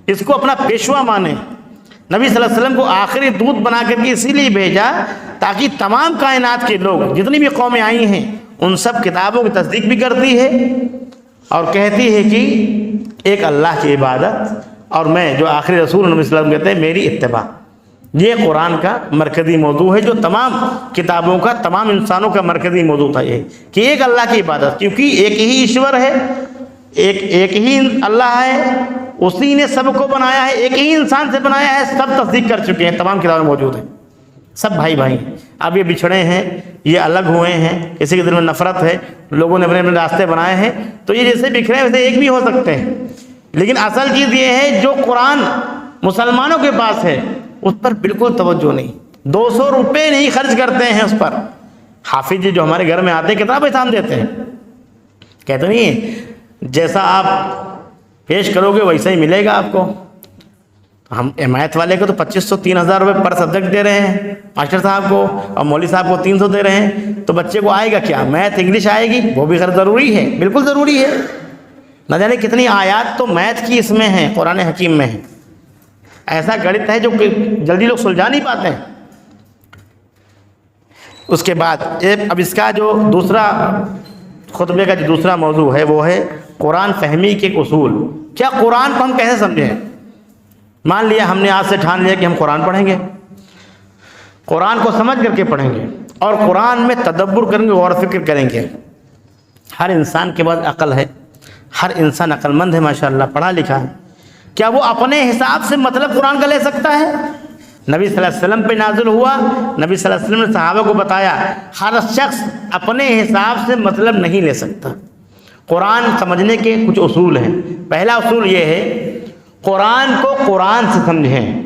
اس کو اپنا پیشوا مانیں۔ نبی صلی اللہ علیہ وسلم کو آخری دودت بنا کر کے اسی لیے بھیجا تاکہ تمام کائنات کے لوگ، جتنی بھی قومیں آئی ہیں، ان سب کتابوں کی تصدیق بھی کرتی ہے اور کہتی ہے کہ ایک اللہ کی عبادت، اور میں جو آخری رسول نبی صلی اللہ علیہ وسلم کہتے ہیں میری اتباع۔ یہ قرآن کا مرکزی موضوع ہے، جو تمام کتابوں کا، تمام انسانوں کا مرکزی موضوع تھا یہ کہ ایک اللہ کی عبادت، کیونکہ ایک ہی ایشور ہے، ایک ہی اللہ ہے، اسی نے سب کو بنایا ہے، ایک ہی انسان سے بنایا ہے، سب تصدیق کر چکے ہیں، تمام کتابیں موجود ہیں، سب بھائی بھائی ہیں۔ اب یہ بچھڑے ہیں، یہ الگ ہوئے ہیں، کسی کے دل میں نفرت ہے، لوگوں نے اپنے اپنے راستے بنائے ہیں، تو یہ جیسے بکھرے ہیں ویسے ایک بھی ہو سکتے ہیں، لیکن اصل چیز یہ ہے جو قرآن مسلمانوں کے پاس ہے اس پر بالکل توجہ نہیں، 200 روپے نہیں خرچ کرتے ہیں اس پر۔ حافظ جی جو ہمارے گھر میں آتے ہیں کتنا پیسہ ہم دیتے ہیں؟ کہتے نہیں ہیں جیسا آپ پیش کرو گے ویسا ہی ملے گا آپ کو۔ ہم میتھ والے کو تو 2500-3000 روپے پر سبجیکٹ دے رہے ہیں ماسٹر صاحب کو، اور مولوی صاحب کو 300 دے رہے ہیں، تو بچے کو آئے گا کیا؟ میتھ انگلش آئے گی، وہ بھی خیر ضروری ہے، بالکل ضروری ہے۔ نہ جانے کتنی آیات تو میتھ کی اس میں ہیں، قرآن حکیم میں ہیں۔ ایسا گڑت ہے جو جلدی لوگ سلجھا نہیں پاتے ہیں۔ اس کے بعد اب اس کا جو دوسرا خطبے کا جو دوسرا موضوع ہے وہ ہے قرآن فہمی کے اصول۔ کیا قرآن کو ہم کیسے سمجھیں؟ مان لیا ہم نے آج سے ٹھان لیا کہ ہم قرآن پڑھیں گے، قرآن کو سمجھ کر کے پڑھیں گے، اور قرآن میں تدبر کریں گے، غور و فکر کریں گے۔ ہر انسان کے پاس عقل ہے، ہر انسان عقل مند ہے، ماشاءاللہ پڑھا لکھا ہے۔ کیا وہ اپنے حساب سے مطلب قرآن کا لے سکتا ہے؟ نبی صلی اللہ علیہ وسلم پہ نازل ہوا، نبی صلی اللہ علیہ وسلم نے صحابہ کو بتایا، ہر شخص اپنے حساب سے مطلب نہیں لے سکتا۔ قرآن سمجھنے کے کچھ اصول ہیں۔ پہلا اصول یہ ہے قرآن کو قرآن سے سمجھیں۔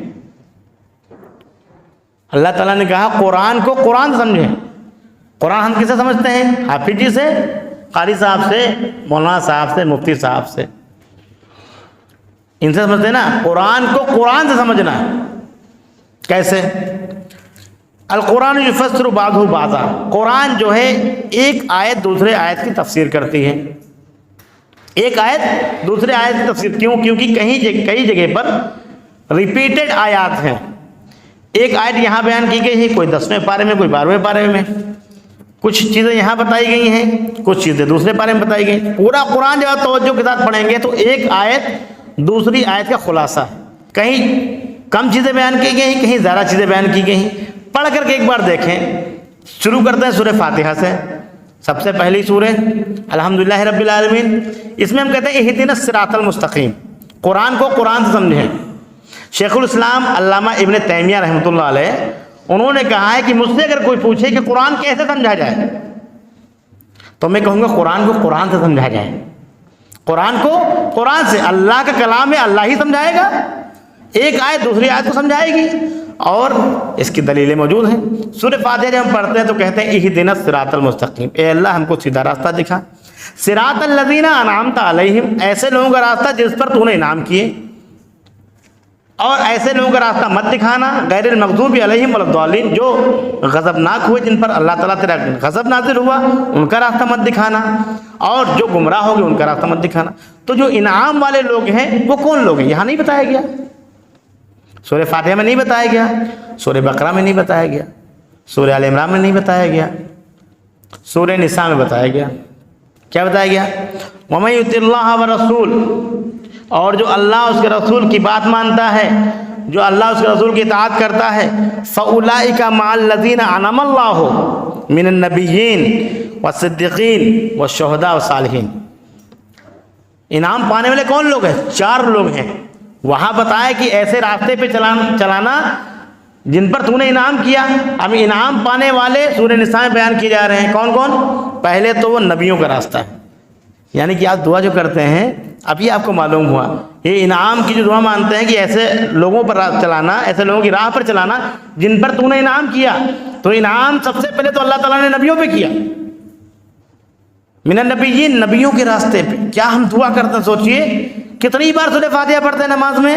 اللہ تعالیٰ نے کہا قرآن کو قرآن سے سمجھیں۔ قرآن ہم کسے سمجھتے ہیں؟ حافظ جی سے، قاری صاحب سے، مولانا صاحب سے، مفتی صاحب سے، ان سے سمجھتے ہیں نا۔ قرآن کو قرآن سے سمجھنا ہے۔ کیسے؟ القرآن یفسر بعضہ بعضا، قرآن جو ہے ایک آیت دوسرے آیت کی تفسیر کرتی ہے۔ ایک آیت دوسرے آیت کی تفسیر کیوں؟ کیونکہ کئی جگہ پر ریپیٹڈ آیات ہیں۔ ایک آیت یہاں بیان کی گئی ہے، کوئی 10ویں پارے میں، کوئی 12ویں پارے میں، کچھ چیزیں یہاں بتائی گئی ہیں، کچھ چیزیں دوسرے پارے میں بتائی گئی۔ پورا قرآن جب آپ توجہ کے ساتھ پڑھیں گے تو ایک آیت دوسری آیت کا خلاصہ ہے۔ کہیں کم چیزیں بیان کی گئی ہیں، کہیں زیادہ چیزیں بیان کی گئی ہیں۔ پڑھ کر کے ایک بار دیکھیں۔ شروع کرتے ہیں سورہ فاتحہ سے، سب سے پہلی سورہ الحمدللہ رب العالمین۔ اس میں ہم کہتے ہیں اہدنا الصراط المستقیم، قرآن کو قرآن سے سمجھیں۔ شیخ الاسلام علامہ ابن تیمیہ رحمۃ اللہ علیہ، انہوں نے کہا ہے کہ مجھ سے اگر کوئی پوچھے کہ قرآن کیسے سمجھا جائے تو میں کہوں گا قرآن کو قرآن سے سمجھا جائے۔ قرآن کو قرآن سے، اللہ کا کلام ہے، اللہ ہی سمجھائے گا، ایک آیت دوسری آیت کو سمجھائے گی، اور اس کی دلیلیں موجود ہیں۔ سورہ فاتحہ جب ہم پڑھتے ہیں تو کہتے ہیں اہدنا الصراط المستقیم، اے اللہ ہم کو سیدھا راستہ دکھا، صراط الذین انعمت علیہم، ایسے لوگوں کا راستہ جس پر تو نے انعام کیے، اور ایسے لوگوں کا راستہ مت دکھانا، غیر المغضوب علیہم ولا الضالین، جو غضبناک ہوئے، جن پر اللہ تعالیٰ تیرا غضب نازل ہوا، ان کا راستہ مت دکھانا، اور جو گمراہ ہو گئے ان کا راستہ مت دکھانا۔ تو جو انعام والے لوگ ہیں وہ کون لوگ ہیں؟ یہاں نہیں بتایا گیا، سورہ فاتحہ میں نہیں بتایا گیا، سورہ بقرہ میں نہیں بتایا گیا، سورہ آل عمران میں نہیں بتایا گیا، سورہ نساء میں بتایا گیا۔ کیا بتایا گیا؟ وَمَن يُطِعِ اللَّهَ وَرَسُولَهُ، اور جو اللہ اس کے رسول کی بات مانتا ہے، جو اللہ اس کے رسول کی اطاعت کرتا ہے، فَأُولَٰئِكَ مَعَ الَّذِينَ أَنْعَمَ اللَّهُ مِنَ النَّبِيِّينَ وَالصِّدِّقِينَ وَالشُّهَدَاءِ وَالصَّالِحِينَ۔ انعام پانے والے کون لوگ ہیں؟ 4 لوگ ہیں۔ وہاں بتایا کہ ایسے راستے پہ چلانا جن پر تو نے انعام کیا۔ اب انعام پانے والے سورہ نساء میں بیان کیے جا رہے ہیں، کون کون؟ پہلے تو وہ نبیوں کا راستہ ہے، یعنی کہ آپ دعا جو کرتے ہیں، اب یہ آپ کو معلوم ہوا، یہ انعام کی جو دعا مانتے ہیں کہ ایسے لوگوں پر چلانا، ایسے لوگوں کی راہ پر چلانا جن پر تو نے انعام کیا۔ تو انعام سب سے پہلے تو اللہ تعالیٰ نے نبیوں پہ کیا، من النبیین، نبیوں کے راستے پہ۔ کیا ہم دعا کرتے ہیں؟ سوچئے کتنی بار سورہ فاتحہ پڑھتے ہیں نماز میں،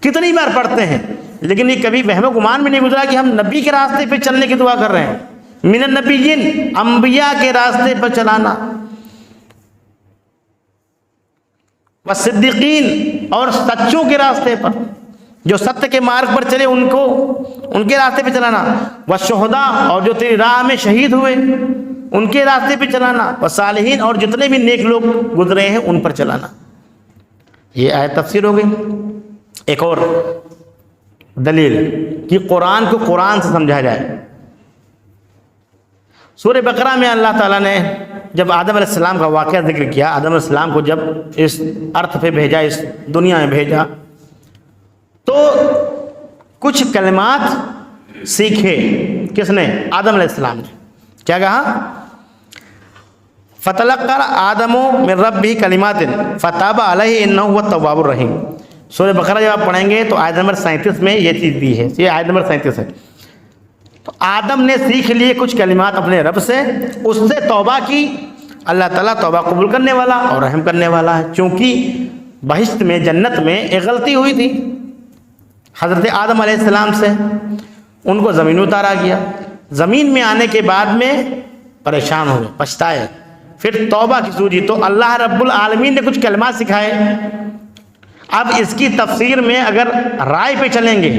کتنی بار پڑھتے ہیں، لیکن یہ کبھی وہم و گمان میں نہیں گزرا کہ ہم نبی کے راستے پہ چلنے کی دعا کر رہے ہیں۔ من النبیین، انبیاء کے راستے پر چلانا، والصدیقین، اور سچوں کے راستے پر، جو ستیہ کے مارگ پر چلے ان کے راستے پہ چلانا، والشہداء، اور جو تیری راہ میں شہید ہوئے ان کے راستے پہ چلانا، والصالحین، اور جتنے بھی نیک لوگ گزرے ہیں ان پر چلانا۔ یہ آیت تفسیر ہو گئی۔ ایک اور دلیل کہ قرآن کو قرآن سے سمجھا جائے، سورہ بقرہ میں اللہ تعالیٰ نے جب آدم علیہ السلام کا واقعہ ذکر کیا، آدم علیہ السلام کو جب اس ارتھ پہ بھیجا، اس دنیا میں بھیجا، تو کچھ کلمات سیکھے۔ کس نے؟ آدم علیہ السلام نے۔ کیا کہا؟ فَتَلَقَّى آدَمُ مِن رَبِّهِ كَلِمَاتٍ فَتَابَ عَلَيْهِ إِنَّهُ هُوَ التَّوَّابُ الرَّحِيمُ۔ سورہ بقرہ جب آپ پڑھیں گے تو آیت نمبر 37 میں یہ چیز دی ہے، یہ آیت نمبر 37 ہے۔ تو آدم نے سیکھ لیے کچھ کلمات اپنے رب سے، اس سے توبہ کی۔ اللہ تعالیٰ توبہ قبول کرنے والا اور رحم کرنے والا ہے، چونکہ بہشت میں، جنت میں ایک غلطی ہوئی تھی حضرت آدم علیہ السلام سے، ان کو زمین اتارا گیا، زمین میں آنے کے بعد میں پریشان ہوئے، پچھتائے، پھر توبہ کی سوچی، تو اللہ رب العالمین نے کچھ کلمات سکھائے۔ اب اس کی تفسیر میں اگر رائے پہ چلیں گے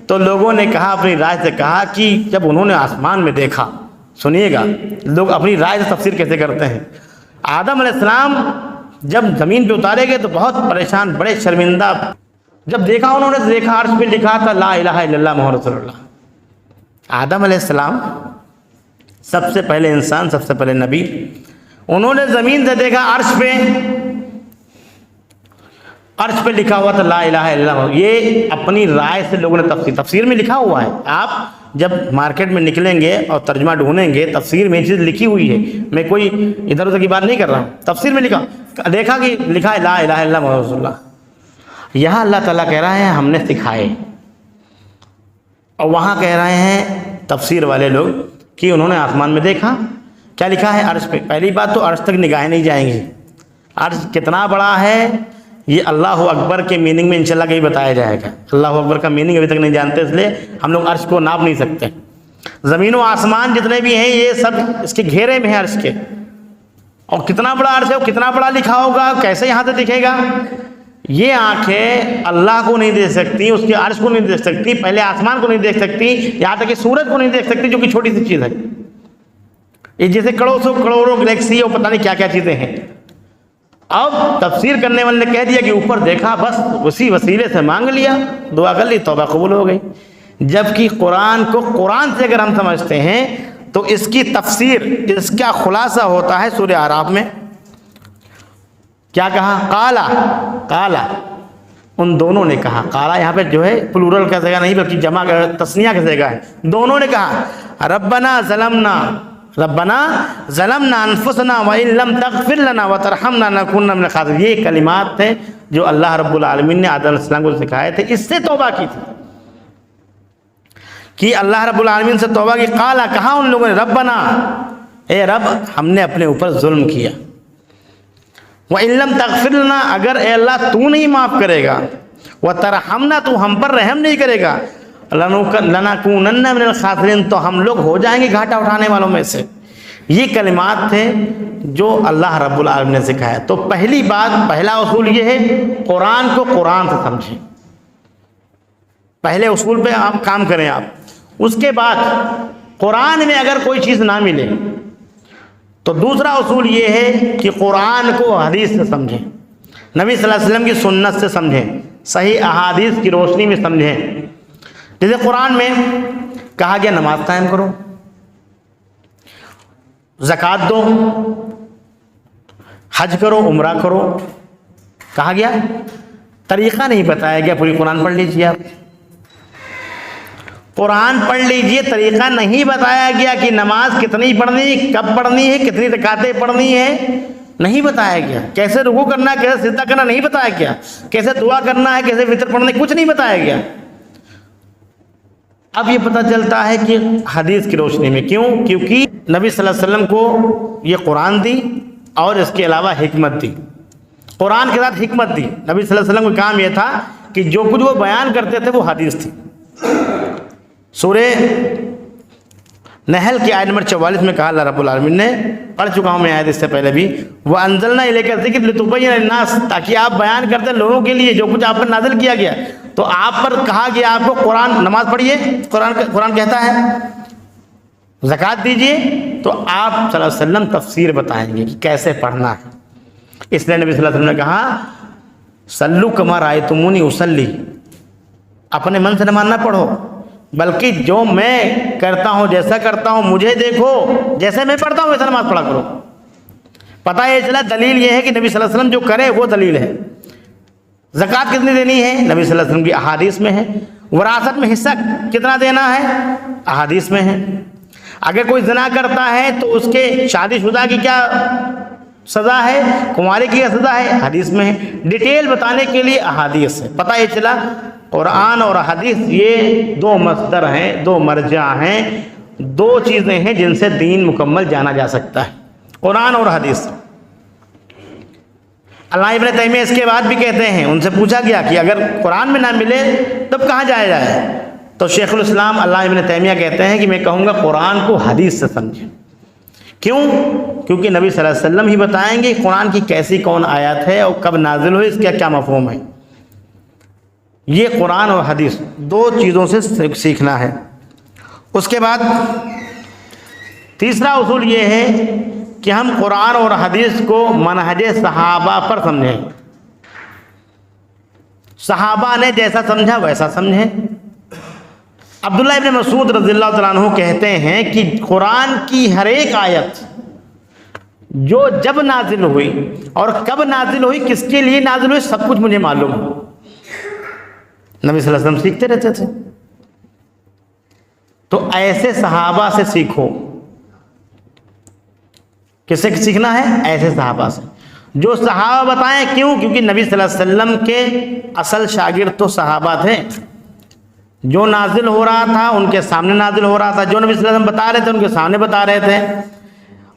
تو لوگوں نے کہا، اپنی رائے سے کہا کہ جب انہوں نے آسمان میں دیکھا، سنیے گا لوگ اپنی رائے سے تفسیر کیسے کرتے ہیں۔ آدم علیہ السلام جب زمین پہ اتارے گئے تو بہت پریشان، بڑے شرمندہ، جب دیکھا انہوں نے، دیکھا عرش پہ لکھا تھا لا الہ الا اللہ محمد رسول اللہ۔ آدم علیہ السلام سب سے پہلے انسان، سب سے پہلے نبی، انہوں نے زمین سے دیکھا عرش پہ لکھا ہوا تھا لا الہ الا اللہ۔ یہ اپنی رائے سے لوگوں نے تفسیر میں لکھا ہوا ہے۔ آپ جب مارکیٹ میں نکلیں گے اور ترجمہ ڈھونڈیں گے، تفسیر میں یہ چیز لکھی ہوئی ہے، میں کوئی ادھر ادھر کی بات نہیں کر رہا ہوں، تفسیر میں دیکھا کہ لکھا ہے لا الہ الا اللہ محمد رسول اللہ۔ یہاں اللہ تعالیٰ کہہ رہے ہیں ہم نے سکھائے، اور وہاں کہہ رہے ہیں تفسیر والے لوگ کہ انہوں نے آسمان میں دیکھا، کیا لکھا ہے عرش پہ۔ پہلی بات تو عرش تک نگاہیں نہیں جائیں گی، عرش کتنا بڑا ہے یہ اللہ اکبر کے میننگ میں انشاءاللہ کہیں بتایا جائے گا۔ اللہ اکبر کا میننگ ابھی تک نہیں جانتے، اس لیے ہم لوگ عرش کو ناپ نہیں سکتے۔ زمین و آسمان جتنے بھی ہیں یہ سب اس کے گھیرے میں ہیں عرش کے، اور کتنا بڑا عرش ہے، کتنا بڑا لکھا ہوگا، کیسے یہاں سے دکھے گا۔ یہ آنکھیں اللہ کو نہیں دیکھ سکتی، اس کے عرش کو نہیں دیکھ سکتی، پہلے آسمان کو نہیں دیکھ سکتی، یہاں تک کہ سورج کو نہیں دیکھ سکتی، جو کہ چھوٹی سی چیز ہے۔ یہ جیسے کروڑوں گلیکسی اور پتہ نہیں کیا کیا چیزیں ہیں۔ اب تفسیر کرنے والے نے کہہ دیا کہ اوپر دیکھا، بس اسی وسیلے سے مانگ لیا، دعا کر لی، توبہ قبول ہو گئی۔ جبکہ قرآن کو قرآن سے اگر ہم سمجھتے ہیں تو اس کی تفسیر، اس کا خلاصہ ہوتا ہے سورہ اعراف میں۔ کیا کہا؟ قالا، ان دونوں نے کہا۔ قالا یہاں پہ جو ہے پلورل کا جگہ نہیں بلکہ جمع تثنیہ کا جگہ ہے، دونوں نے کہا ربنا ظلمنا، ربنا ظلمنا انفسنا وان لم تغفر لنا وترحمنا لنكونن من الخاسرین. یہ کلمات تھے جو اللہ رب العالمین نے آدم علیہ السلام کو سکھائے تھے. اس سے توبہ کی تھی کہ اللہ رب العالمین سے توبہ کی. قالا کہا ان لوگوں نے ربنا اے رب ہم نے اپنے اوپر ظلم کیا. وَإِن لَمْ تَغْفِرْ لَنَا اگر اے اللہ تو نہیں معاف کرے گا, وَتَرْحَمْنَا تو ہم پر رحم نہیں کرے گا, لَنَكُونَنَّ مِنَ الْخَاسِرِينَ تو ہم لوگ ہو جائیں گے گھاٹا اٹھانے والوں میں سے. یہ کلمات تھے جو اللہ رب العالمین نے سکھایا. تو پہلی بات, پہلا اصول یہ ہے قرآن کو قرآن سے سمجھیں. پہلے اصول پہ آپ کام کریں آپ. اس کے بعد قرآن میں اگر کوئی چیز نہ ملے تو دوسرا اصول یہ ہے کہ قرآن کو حدیث سے سمجھیں, نبی صلی اللہ علیہ وسلم کی سنت سے سمجھیں, صحیح احادیث کی روشنی میں سمجھیں. جیسے قرآن میں کہا گیا نماز قائم کرو, زکوٰۃ دو, حج کرو, عمرہ کرو, کہا گیا. طریقہ نہیں بتایا گیا. پوری قرآن پڑھ لیجیے آپ, قرآن پڑھ لیجئے, طریقہ نہیں بتایا گیا کہ نماز کتنی پڑھنی, کب پڑھنی ہے, کتنی رکعتیں پڑھنی ہے, نہیں بتایا گیا. کیسے رکوع کرنا ہے, کیسے سجدہ کرنا نہیں بتایا گیا. کیسے دعا کرنا ہے, کیسے وتر پڑھنا ہے, کچھ نہیں بتایا گیا. اب یہ پتہ چلتا ہے کہ حدیث کی روشنی میں. کیوں؟ کیونکہ نبی صلی اللہ علیہ وسلم کو یہ قرآن دی اور اس کے علاوہ حکمت دی. قرآن کے ساتھ حکمت دی. نبی صلی اللہ علیہ وسلم کا کام یہ تھا کہ جو کچھ وہ بیان کرتے تھے وہ حدیث تھی. سورہ نحل کی آیت نمبر 44 میں کہا اللہ رب العالمین نے, پڑھ چکا ہوں میں آیت اس سے پہلے بھی, وَأَنزَلْنَا إِلَيْكَ الذِّكْرَ لِتُبَيِّنَ لِلنَّاسِ تاکہ آپ بیان کرتے لوگوں کے لیے جو کچھ آپ پر نازل کیا گیا. تو آپ پر کہا گیا آپ کو قرآن, نماز پڑھیے, قرآن کہتا ہے زکوٰۃ دیجئے, تو آپ صلی اللہ علیہ وسلم تفسیر بتائیں گے کہ کیسے پڑھنا ہے. اس لیے نبی صلی اللہ علیہ وسلم نے کہا صلوا کما رأیتمونی اصلی, اپنے من سے نماز نہ پڑھو بلکہ جو میں کرتا ہوں, جیسا کرتا ہوں مجھے دیکھو, جیسے میں پڑھتا ہوں ویسا نماز پڑھا کرو. پتہ یہ چلا دلیل یہ ہے کہ نبی صلی اللہ علیہ وسلم جو کرے وہ دلیل ہے. زکوٰۃ کتنی دینی ہے, نبی صلی اللہ علیہ وسلم کی احادیث میں ہے. وراثت میں حصہ کتنا دینا ہے, احادیث میں ہے. اگر کوئی زنا کرتا ہے تو اس کے شادی شدہ کی کیا سزا ہے, کنوارے کی کیا سزا ہے, حدیث میں ہے. ڈیٹیل بتانے کے لیے احادیث ہے. پتہ یہ چلا قرآن اور حدیث یہ دو مصدر ہیں, دو مرجع ہیں, دو چیزیں ہیں جن سے دین مکمل جانا جا سکتا ہے, قرآن اور حدیث. علامہ ابن تیمیہ اس کے بعد بھی کہتے ہیں, ان سے پوچھا گیا کہ اگر قرآن میں نہ ملے تب کہاں جایا جائے, تو شیخ الاسلام علامہ ابن تیمیہ کہتے ہیں کہ میں کہوں گا قرآن کو حدیث سے سمجھیں. کیوں؟ کیونکہ نبی صلی اللہ علیہ وسلم ہی بتائیں گے قرآن کی کیسی کون آیات ہے اور کب نازل ہوئی, اس کا کیا مفہوم ہے. یہ قرآن اور حدیث دو چیزوں سے سیکھنا ہے. اس کے بعد تیسرا اصول یہ ہے کہ ہم قرآن اور حدیث کو منہج صحابہ پر سمجھیں. صحابہ نے جیسا سمجھا ویسا سمجھیں. عبداللہ ابن مسعود رضی اللہ تعالیٰ عنہ کہتے ہیں کہ قرآن کی ہر ایک آیت جو جب نازل ہوئی اور کب نازل ہوئی, کس کے لیے نازل ہوئی, سب کچھ مجھے معلوم ہے. نبی صلی اللہ علیہ وسلم سیکھتے رہتے تھے. تو ایسے صحابہ سے سیکھو. کس سے سیکھنا ہے؟ ایسے صحابہ سے جو صحابہ بتائیں. کیوں؟ کیونکہ نبی صلی اللہ علیہ وسلم کے اصل شاگرد تو صحابہ تھے. جو نازل ہو رہا تھا ان کے سامنے نازل ہو رہا تھا, جو نبی صلی اللہ علیہ وسلم بتا رہے تھے ان کے سامنے بتا رہے تھے.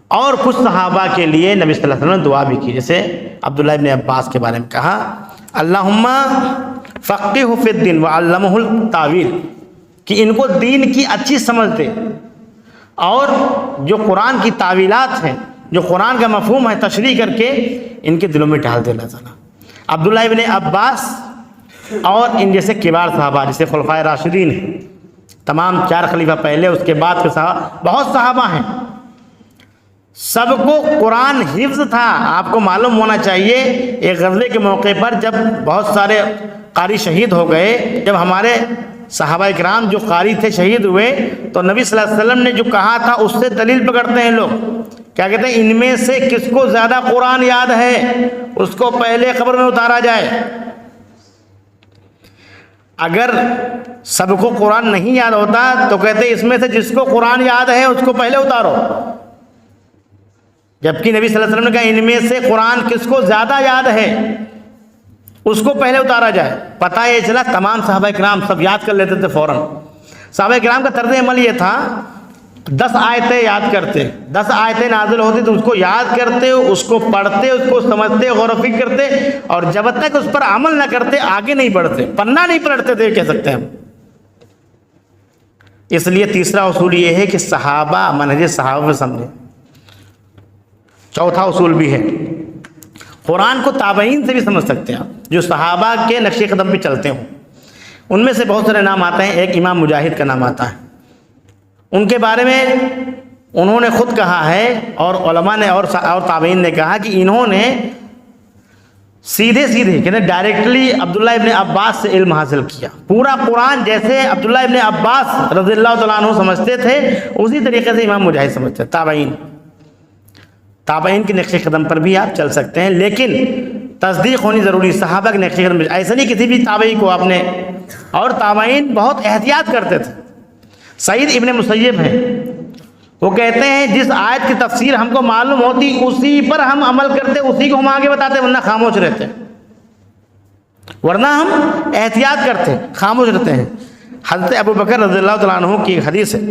اور کچھ صحابہ کے لیے نبی صلی اللہ علیہ وسلم نے دعا بھی کی, جیسے عبداللہ ابن عباس کے بارے میں کہا اللہم فقہہ فی الدین وعلمہ التاویل, کہ ان کو دین کی اچھی سمجھ دے اور جو قرآن کی تعویلات ہیں, جو قرآن کا مفہوم ہے, تشریح کر کے ان کے دلوں میں ڈال دے اللہ تعالیٰ. عبداللہ ابن عباس اور ان جیسے کبار صحابہ, جیسے خلفائے راشدین ہیں, تمام 4 خلیفہ پہلے, اس کے بعد کے صحابہ, بہت صحابہ ہیں. سب کو قرآن حفظ تھا. آپ کو معلوم ہونا چاہیے ایک غزوے کے موقع پر جب بہت سارے قاری شہید ہو گئے, جب ہمارے صحابہ کرام جو قاری تھے شہید ہوئے, تو نبی صلی اللہ علیہ وسلم نے جو کہا تھا اس سے دلیل پکڑتے ہیں لوگ. کیا کہتے ہیں؟ ان میں سے کس کو زیادہ قرآن یاد ہے اس کو پہلے قبر میں اتارا جائے. اگر سب کو قرآن نہیں یاد ہوتا تو کہتے ہیں اس میں سے جس کو قرآن یاد ہے اس کو پہلے اتارو. جبکہ نبی صلی اللہ علیہ وسلم نے کہا ان میں سے قرآن کس کو زیادہ یاد ہے اس کو پہلے اتارا جائے. پتہ یہ چلا تمام صحابہ کرام سب یاد کر لیتے تھے فوراً. صحابہ کرام کا طرز عمل یہ تھا 10 آیتیں یاد کرتے, 10 آیتیں نازل ہوتی تو اس کو یاد کرتے, اس کو پڑھتے, اس کو سمجھتے, غور و فکر کرتے, اور جب تک اس پر عمل نہ کرتے آگے نہیں بڑھتے, پنہ نہیں پلٹتے تھے کہہ سکتے ہیں ہم. اس لیے تیسرا اصول یہ ہے کہ صحابہ منہج صحابہ میں سمجھیں. چوتھا اصول بھی ہے, قرآن کو تابعین سے بھی سمجھ سکتے ہیں آپ, جو صحابہ کے نقش قدم پہ چلتے ہوں. ان میں سے بہت سارے نام آتے ہیں. ایک امام مجاہد کا نام آتا ہے. ان کے بارے میں انہوں نے خود کہا ہے اور علماء نے اور تابعین نے کہا کہ انہوں نے سیدھے کہ ڈائریکٹلی عبداللہ ابن عباس سے علم حاصل کیا. پورا قرآن جیسے عبداللہ ابن عباس رضی اللہ تعالیٰ عنہ سمجھتے تھے اسی طریقے سے امام مجاہد سمجھتے تھے. تابعین کے نقش قدم پر بھی آپ چل سکتے ہیں, لیکن تصدیق ہونی ضروری. صحابہ کے نقش قدم پر ایسا نہیں کسی بھی تابعی کو آپ نے, اور تابعین بہت احتیاط کرتے تھے. سعید ابن مسیب ہیں, وہ کہتے ہیں جس آیت کی تفسیر ہم کو معلوم ہوتی اسی پر ہم عمل کرتے, اسی کو ہم آگے بتاتے, ورنہ خاموش رہتے, ورنہ ہم احتیاط کرتے, خاموش رہتے ہیں. حضرت ابو بکر رضی اللہ تعالیٰ عنہ کی حدیث ہے,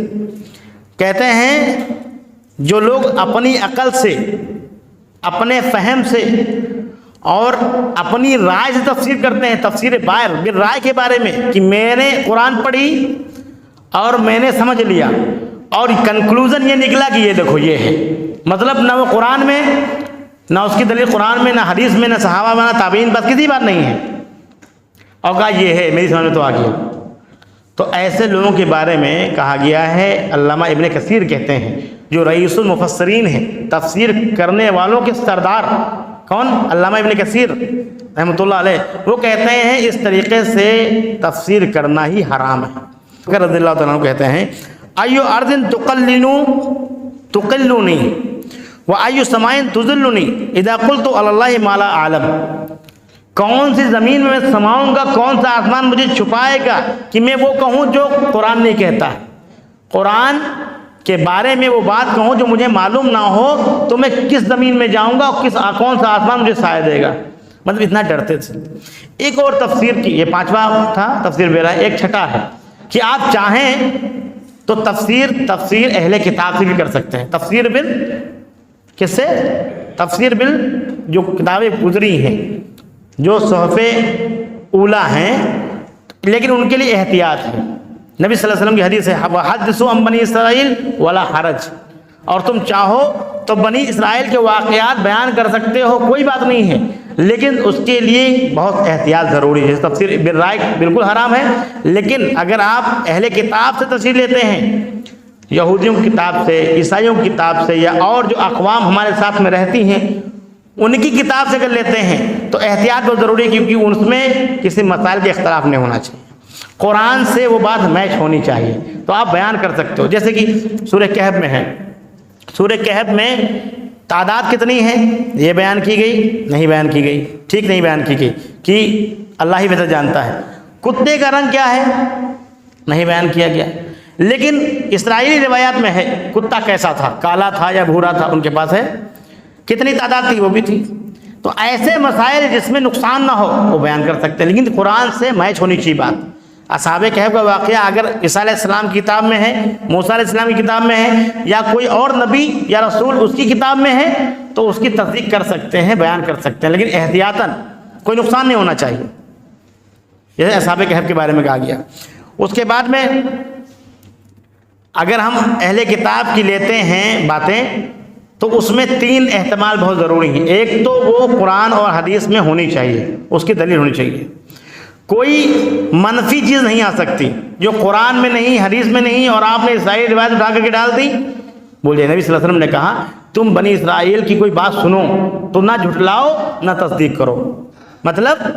کہتے ہیں جو لوگ اپنی عقل سے, اپنے فہم سے اور اپنی رائے سے تفسیر کرتے ہیں, تفسیر باہر بالرائے کے بارے میں کہ میں نے قرآن پڑھی اور میں نے سمجھ لیا اور کنکلوژن یہ نکلا کہ یہ دیکھو یہ ہے, مطلب نہ وہ قرآن میں, نہ اس کی دلیل قرآن میں, نہ حدیث میں, نہ صحابہ میں, نہ تابعین, بس کسی بات نہیں ہے, اور کہا یہ ہے, میری سمجھ میں تو آ گیا. تو ایسے لوگوں کے بارے میں کہا گیا ہے, علامہ ابن کثیر کہتے ہیں جو رئیس المفسرین ہیں, تفسیر کرنے والوں کے سردار, کون؟ علامہ ابن کثیر رحمۃ اللہ علیہ, وہ کہتے ہیں اس طریقے سے تفسیر کرنا ہی حرام ہے. رضی اللہ تعالیٰ عنہ کہتے ہیں ایو ارض تقلنی و ایو سماء تذلنی اذا قلت علی اللہ ما لا اعلم. کون سی زمین میں سماؤں گا, کون سا آسمان مجھے چھپائے گا کہ میں وہ کہوں جو قرآن نہیں کہتا, قرآن کے بارے میں وہ بات کہوں جو مجھے معلوم نہ ہو, تو میں کس زمین میں جاؤں گا اور کون سا آسمان مجھے سایہ دے گا. مطلب اتنا ڈرتے تھے. ایک اور تفسیر کی, یہ 5واں تھا تفسیر بیرا, ایک چھٹا ہے کہ آپ چاہیں تو تفسیر اہل کتاب سے بھی کر سکتے ہیں. تفسیر بال کس سے؟ تفسیر بال جو کتابیں گزری ہیں, جو صحف اولا ہیں, لیکن ان کے لیے احتیاط ہے. نبی صلی اللہ علیہ وسلم کی حدیث ہے وحدثوا عن بنی اسرائیل ولا حرج, اور تم چاہو تو بنی اسرائیل کے واقعات بیان کر سکتے ہو, کوئی بات نہیں ہے, لیکن اس کے لیے بہت احتیاط ضروری ہے. تفسیر بالرائے بالکل حرام ہے, لیکن اگر آپ اہل کتاب سے تفسیر لیتے ہیں, یہودیوں کی کتاب سے, عیسائیوں کی کتاب سے, یا اور جو اقوام ہمارے ساتھ میں رہتی ہیں ان کی کتاب سے اگر لیتے ہیں تو احتیاط بہت ضروری ہے, کیونکہ اس میں کسی مسائل کے اختلاف نہیں ہونا چاہیے. قرآن سے وہ بات میچ ہونی چاہیے, تو آپ بیان کر سکتے ہو. جیسے کہ سورہ کہف میں ہے, سورہ کہف میں تعداد کتنی ہے یہ بیان کی گئی نہیں, بیان کی گئی, ٹھیک نہیں بیان کی گئی کہ اللہ ہی بہتر جانتا ہے. کتے کا رنگ کیا ہے نہیں بیان کیا گیا, لیکن اسرائیلی روایات میں ہے کتا کیسا تھا, کالا تھا یا بھورا تھا, ان کے پاس ہے. کتنی تعداد تھی وہ بھی تھی. تو ایسے مسائل جس میں نقصان نہ ہو وہ بیان کر سکتے ہیں, لیکن قرآن سے میچ ہونی چاہیے بات. اصحاب کہف کا واقعہ اگر عیسیٰ علیہ السلام کی کتاب میں ہے, موسیٰ علیہ السلام کی کتاب میں ہے, یا کوئی اور نبی یا رسول اس کی کتاب میں ہے, تو اس کی تصدیق کر سکتے ہیں, بیان کر سکتے ہیں, لیکن احتیاطاً, کوئی نقصان نہیں ہونا چاہیے. جیسے اصحاب کہف کے بارے میں کہا گیا. اس کے بعد میں اگر ہم اہل کتاب کی لیتے ہیں باتیں تو اس میں 3 احتمال بہت ضروری ہیں. ایک تو وہ قرآن اور حدیث میں ہونی چاہیے, اس کی دلیل ہونی چاہیے. کوئی منفی چیز نہیں آ سکتی جو قرآن میں نہیں, حدیث میں نہیں, اور آپ نے اسرائیلی روایت اٹھا کر کے ڈال دی. بولیے نبی صلی اللہ علیہ وسلم نے کہا تم بنی اسرائیل کی کوئی بات سنو تو نہ جھٹلاؤ نہ تصدیق کرو. مطلب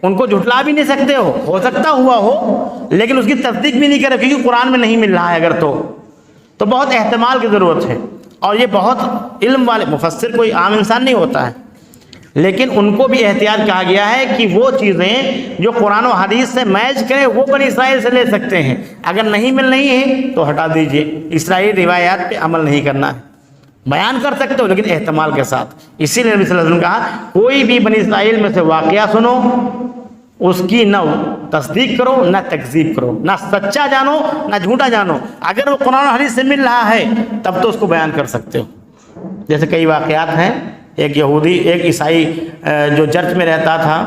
ان کو جھٹلا بھی نہیں سکتے ہو سکتا ہوا ہو, لیکن اس کی تصدیق بھی نہیں کرے کیونکہ قرآن میں نہیں مل رہا ہے. اگر تو بہت احتمال کی ضرورت ہے, اور یہ بہت علم والے مفسر کوئی عام انسان نہیں ہوتا ہے, لیکن ان کو بھی احتیاط کہا گیا ہے کہ وہ چیزیں جو قرآن و حدیث سے میچ کریں وہ بنی اسرائیل سے لے سکتے ہیں. اگر نہیں مل رہی ہے تو ہٹا دیجئے, اسرائیلی روایات پہ عمل نہیں کرنا ہے. بیان کر سکتے ہو لیکن احتمال کے ساتھ. اسی لیے نبی صلی اللہ علیہ وسلم نے کہا کوئی بھی بنی اسرائیل میں سے واقعہ سنو، اس کی نہ تصدیق کرو نہ تکذیب کرو، نہ سچا جانو نہ جھوٹا جانو. اگر وہ قرآن و حدیث سے مل رہا ہے تب تو اس کو بیان کر سکتے ہو. جیسے کئی واقعات ہیں، ایک یہودی ایک عیسائی جو چرچ میں رہتا تھا،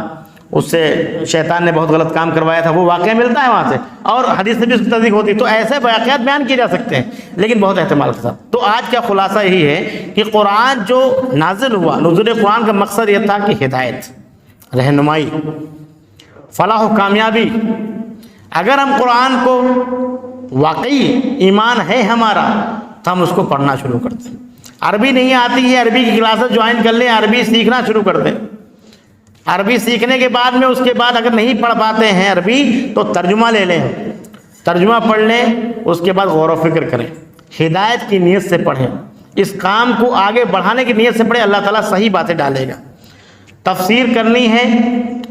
اس سے شیطان نے بہت غلط کام کروایا تھا، وہ واقعہ ملتا ہے وہاں سے اور حدیث سے بھی اس کی تصدیق ہوتی ہے. تو ایسے واقعات بیان کیے جا سکتے ہیں لیکن بہت احتمال کے ساتھ. تو آج کا خلاصہ یہی ہے کہ قرآن جو نازل ہوا، نزول قرآن کا مقصد یہ تھا کہ ہدایت، رہنمائی، فلاح و کامیابی. اگر ہم قرآن کو واقعی ایمان ہے ہمارا تو ہم اس کو پڑھنا شروع کرتے ہیں. عربی نہیں آتی ہے، عربی کی کلاسز جوائن کر لیں، عربی سیکھنا شروع کر دیں. عربی سیکھنے کے بعد میں اس کے بعد اگر نہیں پڑھ پاتے ہیں عربی تو ترجمہ لے لیں، ترجمہ پڑھ لیں، اس کے بعد غور و فکر کریں، ہدایت کی نیت سے پڑھیں، اس کام کو آگے بڑھانے کی نیت سے پڑھیں. اللہ تعالیٰ صحیح باتیں ڈالے گا. تفسیر کرنی ہے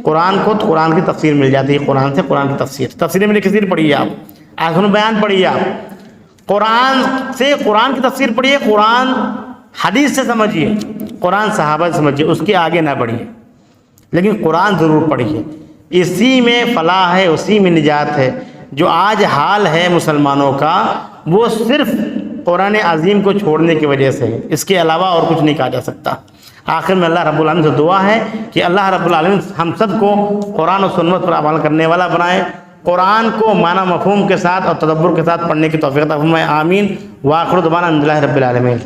قرآن کو تو قرآن کی تفسیر مل جاتی ہے، قرآن سے قرآن کی تفسیر. تفسیر میں کثیر پڑھیے آپ، احسن بیان پڑھیے آپ، قرآن سے قرآن کی تفسیر پڑھیے، قرآن حدیث سے سمجھیے، قرآن صحابہ سے سمجھیے، اس کے آگے نہ بڑھیے لیکن قرآن ضرور پڑھیے. اسی میں فلاح ہے، اسی میں نجات ہے. جو آج حال ہے مسلمانوں کا وہ صرف قرآن عظیم کو چھوڑنے کی وجہ سے ہے، اس کے علاوہ اور کچھ نہیں کہا جا سکتا. آخر میں اللہ رب العالمین سے دعا ہے کہ اللہ رب العالمین ہم سب کو قرآن و سنت پر عمل کرنے والا بنائے، قرآن کو معنی مفہوم کے ساتھ اور تدبر کے ساتھ پڑھنے کی توفیق عطا فرمائے. آمین. وآخر دعوانا الحمد للہ رب العالمین.